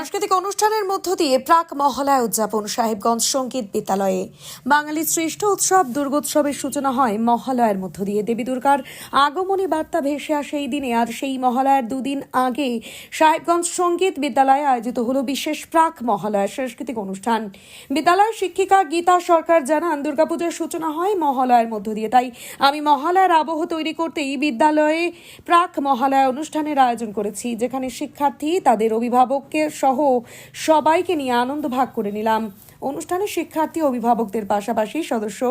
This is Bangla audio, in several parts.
সাংস্কৃতিক অনুষ্ঠানের মধ্য দিয়ে প্রাক মহালয়া উদযাপন সাহেবগঞ্জ সঙ্গীত বিদ্যালয়ে। বাঙালির শ্রেষ্ঠ উৎসব দুর্গোৎসবের সূচনা হয় মহালয়ার মধ্য দিয়ে। দেবী দুর্গার আগমনী বার্তা ভেসে আসে এই দিনে। আর সেই মহালয়ার দুদিন আগে সাহেবগঞ্জ সঙ্গীত বিদ্যালয়ে আয়োজিত হলো বিশেষ প্রাক মহালয়া সাংস্কৃতিক অনুষ্ঠান। বিদ্যালয়ের শিক্ষিকা গীতা সরকার জানান, দুর্গাপূজার সূচনা হয় মহালয়ার মধ্য দিয়ে, তাই আমি মহালয়ার আবহ তৈরি করতেই বিদ্যালয়ে প্রাক মহালয়া অনুষ্ঠানের আয়োজন করেছি, যেখানে শিক্ষার্থী তাদের অভিভাবককে সহ সবাইকে নিয়ে আনন্দ ভাগ করে নিলাম। অনুষ্ঠানে শিক্ষার্থী অভিভাবকদের পাশাপাশি সদস্য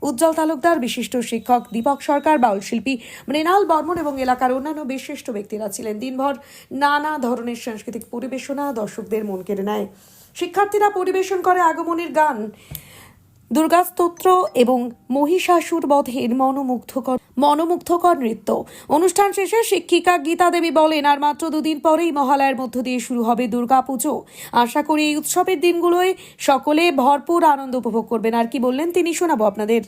উজ্জ্বল তালুকদার, বিশিষ্ট শিক্ষক দীপক সরকার, বাউল শিল্পী মৃণাল বর্মন এবং এলাকার অন্যান্য বিশিষ্ট ব্যক্তিরা ছিলেন। দিনভর নানা ধরনের সাংস্কৃতিক পরিবেশনা দর্শকদের মন কেড়ে নেয়। শিক্ষার্থীরা পরিবেশন করে আগমনের গান, দুর্গাস্তোত্র এবং মহিষাসুর বধের মনোমুগ্ধকর নৃত্য। অনুষ্ঠান শেষে শিক্ষিকা গীতা দেবী বলেন, আর মাত্র দুদিন পরেই মহালয়ার মধ্য দিয়ে শুরু হবে দুর্গাপুজো। আশা করি এই উৎসবের দিনগুলোয় সকলে ভরপুর আনন্দ উপভোগ করবেন। আর কি বললেন তিনি শোনাবো আপনাদের।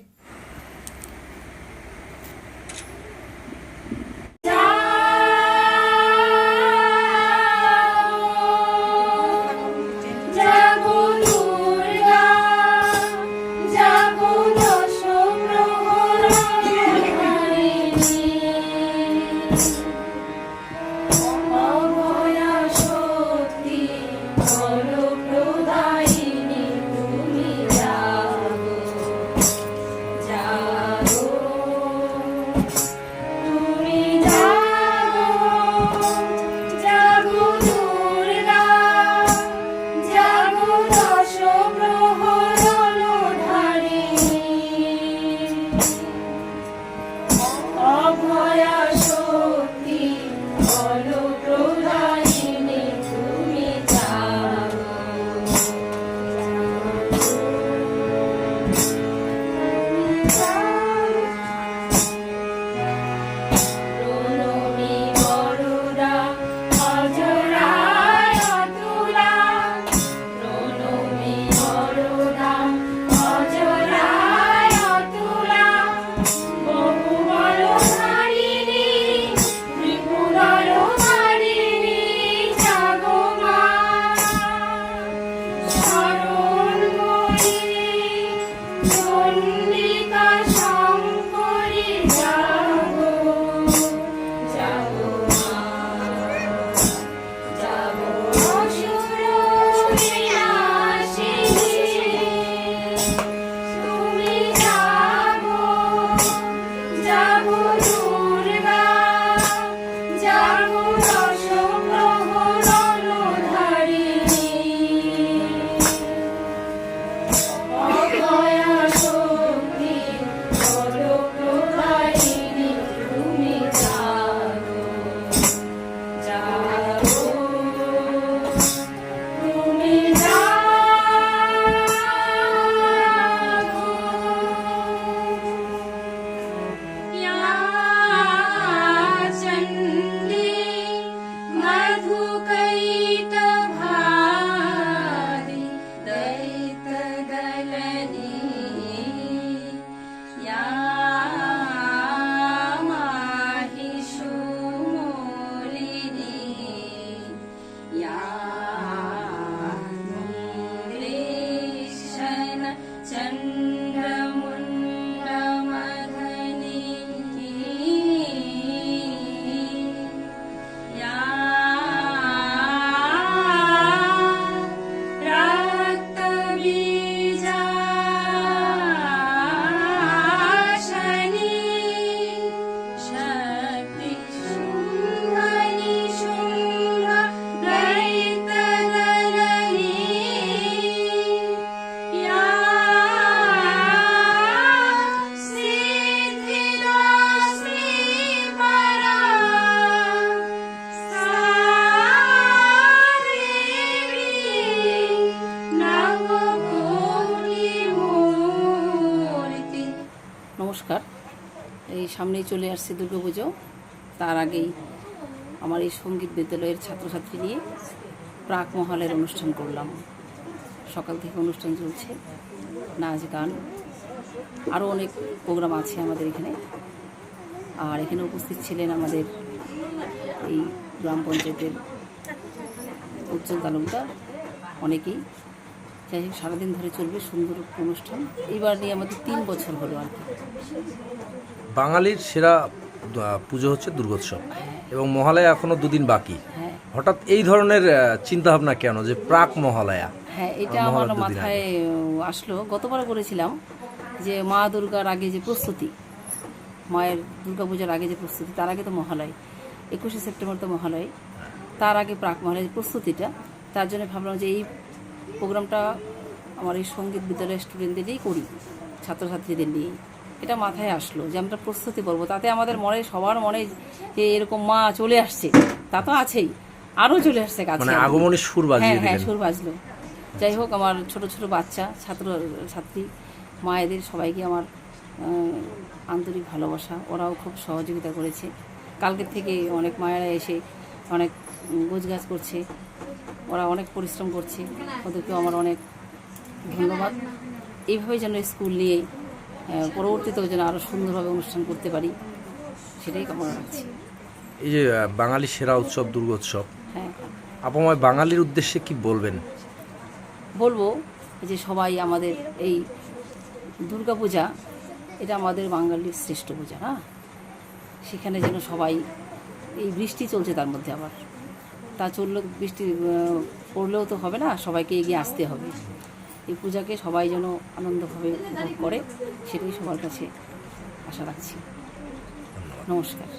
নমস্কার। এই সামনেই চলে আসছে দুর্গাপুজো, তার আগেই আমার এই সঙ্গীত বিদ্যালয়ের ছাত্রছাত্রী নিয়ে প্রাক মহালয়ার অনুষ্ঠান করলাম। সকাল থেকে অনুষ্ঠান চলছে, নাচ গান, আরও অনেক প্রোগ্রাম আছে আমাদের এখানে। আর এখানে উপস্থিত ছিলেন আমাদের এই গ্রাম পঞ্চায়েতের উজ্জ্বল তালুকদার, অনেকেই। যাই হোক, সারাদিন ধরে চলবে সুন্দর অনুষ্ঠান। এবার নিয়ে আমাদের 3 বছর হলো আর কি। বাঙালির সেরা পুজো হচ্ছে দুর্গোৎসব এবং মহালয়া এখনো 2 দিন বাকি। হ্যাঁ হঠাৎ এই ধরনের চিন্তাভাবনা কেন যে প্রাক মহালয়া? হ্যাঁ, এটা আমার মহালয়ার 2 দিন মাথায় আসলো। গতবার করেছিলাম যে মা দুর্গার আগে যে প্রস্তুতি, মায়ের দুর্গাপূজার আগে যে প্রস্তুতি, তার আগে তো মহালয়, 21শে সেপ্টেম্বর তো মহালয়, তার আগে প্রাক মহালয়ের যে প্রস্তুতিটা, তার জন্য ভাবলাম যে এই প্রোগ্রামটা আমার এই সঙ্গীত বিদ্যালয়ের স্টুডেন্টদেরই করি, ছাত্রছাত্রীদের নিয়েই। এটা মাথায় আসলো যে আমরা প্রস্তুতি করবো, তাতে আমাদের মনে, সবার মনে যে এরকম মা চলে আসছে, তা তো আছেই, আরও চলে আসছে কাছে। মানে আগমনের সুর বাজিয়ে হ্যাঁ হ্যাঁ, দিলেন। সুর বাজলো। যাই হোক, আমার ছোট ছোট বাচ্চা, ছাত্রী, মায়েদের সবাইকে আমার আন্তরিক ভালোবাসা। ওরাও খুব সহযোগিতা করেছে। কালকের থেকে অনেক মায়েরা এসে অনেক গোছগাছ করছে, ওরা অনেক পরিশ্রম করছে, ওদেরকেও আমার অনেক ধন্যবাদ। এইভাবে যেন স্কুল নিয়ে পরবর্তীতেও যেন আরও সুন্দরভাবে অনুষ্ঠান করতে পারি, সেটাই কামনা রাখছি। এই যে বাঙালির সেরা উৎসব দুর্গোৎসব, হ্যাঁ, আপাময় বাঙালির উদ্দেশ্যে কি বলবেন? বলবো যে সবাই আমাদের এই দুর্গাপূজা, এটা আমাদের বাঙালির শ্রেষ্ঠ পূজা। হ্যাঁ, সেখানে যেন সবাই, এই বৃষ্টি চলছে তার মধ্যে আবার, তা চললেও বৃষ্টি পড়লেও তো হবে না, সবাইকে এগিয়ে আসতে হবে। এই পূজাকে সবাই যেন আনন্দভাবে উপভোগ করে, সেটাই সবার কাছে আশা রাখছি। নমস্কার।